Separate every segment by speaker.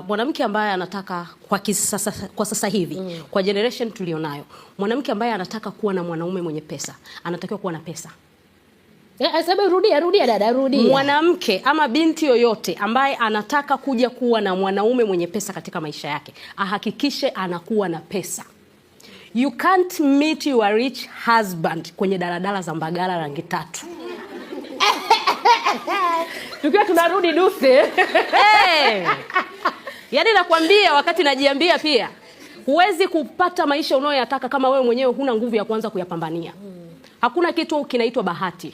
Speaker 1: Mwanamke ambaye anataka kwa sasa hivi, kwa generation tulionayo, mwanamke ambaye anataka kuwa na mwanaume mwenye pesa, anatakiwa kuwa na pesa.
Speaker 2: Rudia dada, rudia.
Speaker 1: Mwanamke ama binti yoyote ambaye anataka kuja kuwa na mwanaume mwenye pesa katika maisha yake, ahakikishe anakuwa na pesa. You can't meet your rich husband kwenye daladala za Mbagala rangi 3.
Speaker 2: Tukiwa tunarudi Duse.
Speaker 1: Yaani nakwambia, wakati najiambia pia, huwezi kupata maisha unayoyataka kama wewe mwenyewe huna nguvu ya kuanza kuyapambania. Hakuna kitu kinaitwa bahati.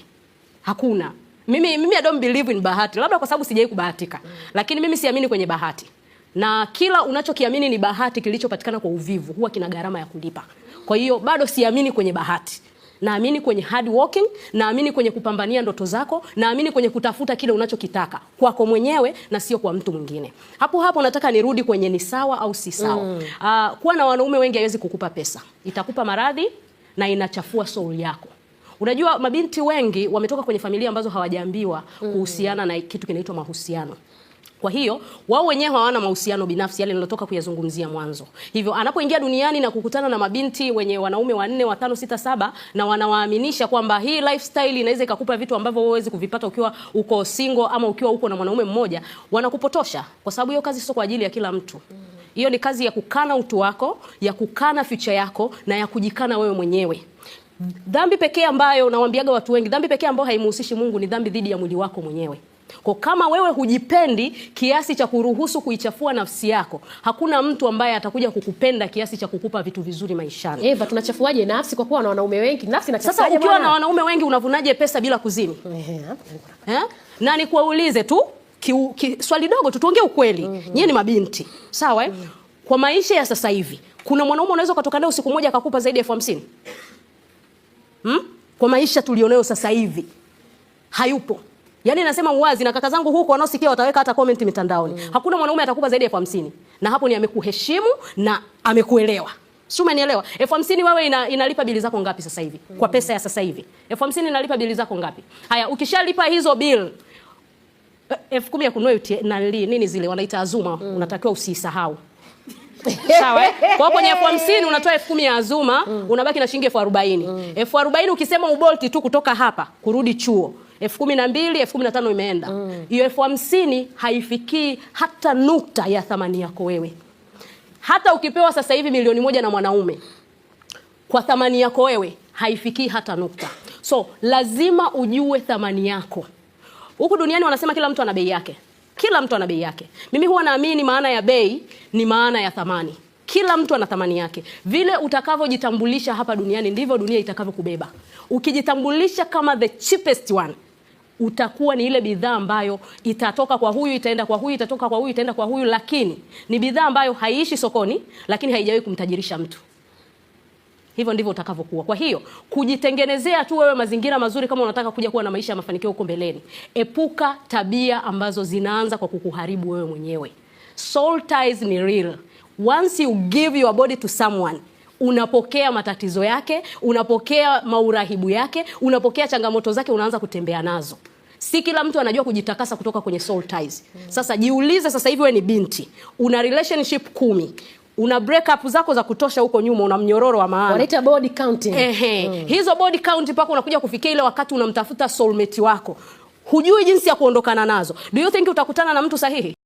Speaker 1: Hakuna. Mimi I don't believe in bahati. Labda kwa sababu sijawahi kubahatika. Lakini mimi siamini kwenye bahati. Na kila unachokiamini ni bahati kilichopatikana kwa uvivu huwa kina gharama ya kulipa. Kwa hiyo bado siamini kwenye bahati. Naamini kwenye hard working, naamini kwenye kupambania ndoto zako, naamini kwenye kutafuta kile unachokitaka kwako mwenyewe na sio kwa mtu mwingine. Hapo nataka nirudi kwenye ni sawa au si sawa. Kuwa na wanaume wengi haiwezi kukupa pesa. Itakupa maradhi na inachafua soul yako. Unajua mabinti wengi wametoka kwenye familia ambazo hawajaambiwa kuhusiana na kitu kinaitwa mahusiano. Kwa hiyo wao wenyewe hawana mahusiano binafsi yale nilotoka kuyazungumzia mwanzo. Hivyo anapoingia duniani na kukutana na mabinti wenye wanaume 4, 5, 6, 7 na wanawaaminisha kwamba hii lifestyle inaweza ikakupa vitu ambavyo wewe huwezi kuvipata ukiwa uko single ama ukiwa uko na mwanaume mmoja, wanakupotosha kwa sababu hiyo kazi sio kwa ajili ya kila mtu. Hiyo ni kazi ya kukana utu wako, ya kukana future yako na ya kujikana wewe mwenyewe. Dhambi pekee ambayo nawaambiaga watu wengi, dhambi pekee ambayo haimhusishi Mungu ni dhambi dhidi ya mwili wako mwenyewe. Kwa kama wewe hujipendi kiasi cha kuruhusu kuichafua nafsi yako, hakuna mtu ambaye atakuja kukupenda kiasi cha kukupa vitu vizuri maishani.
Speaker 2: Eva, tunachafuaje nafsi kwa kuwa na wanaume wengi? Nafsi inachafuaje?
Speaker 1: Sasa ukiwa na wanaume wengi unavunaje pesa bila kuzini? Na nikuulize tu swali dogo tu, tuongee ukweli. Nyie ni mabinti, sawa Kwa maisha ya sasa hivi, kuna mwanaume unaweza kutoka naye usiku mmoja akakupa zaidi ya 50,000? Kwa maisha tulionayo sasa hivi hayupo. Yaani nasema uwazi, na kaka zangu huko wanaosikia wataweka hata comment mitandaoni. Hakuna mwanaume atakupa zaidi ya 50,000. Na hapo ni amekuheshimu na amekuelewa. Sio, umenielewa? 50,000 wewe inalipa bili zako ngapi sasa hivi? Kwa pesa ya sasa hivi. 50,000 inalipa bili zako ngapi? Haya, ukishalipa hizo bill 10,000 ya kununua nini zile wanaita Azuma, unatakiwa usisahau. Sawa Kwa kwenye 50,000 unatoa 10,000 ya Azuma, unabaki na shilingi 40,000. 40,000 ukisema ubolti tu kutoka hapa kurudi chuo, 12,000, 15,000 imeenda. Hiyo 50,000 haifikii hata nukta ya thamani yako wewe. Hata ukipewa sasa hivi 1,000,000 na mwanaume, kwa thamani yako wewe haifikii hata nukta. So lazima ujue thamani yako. Huku duniani wanasema kila mtu ana bei yake. Kila mtu ana bei yake. Mimi huwa naamini maana ya bei ni maana ya thamani. Kila mtu ana thamani yake. Vile utakavyojitambulisha hapa duniani ndivyo dunia itakavyokubeba. Ukijitambulisha kama the cheapest one, utakuwa ni ile bidhaa ambayo itatoka kwa huyu, itaenda kwa huyu, itatoka kwa huyu, itaenda kwa huyu, lakini ni bidhaa ambayo haiishi sokoni, lakini haijawahi kumtajirisha mtu. Hivyo ndivyo utakavyokuwa. Kwa hiyo, kujitengenezea tu wewe mazingira mazuri kama unataka kuja kuwa na maisha ya mafanikio huko mbeleni. Epuka tabia ambazo zinaanza kwa kukuharibu wewe mwenyewe. Soul ties ni real. Once you give your body to someone, unapokea matatizo yake, unapokea maurahibu yake, unapokea changamoto zake, unaanza kutembea nazo. Si kila mtu anajua kujitakasa kutoka kwenye soul ties. Sasa jiulize sasa hivi wewe ni binti, una relationship 10. Una break up zako za kutosha huko nyuma, una mnyororo wa maana.
Speaker 2: Wanaita body counting.
Speaker 1: Hizo body count mpaka unakuja kufikia ile wakati unamtafuta soulmate wako. Hujui jinsi ya kuondokana nazo. Do you think utakutana na mtu sahihi?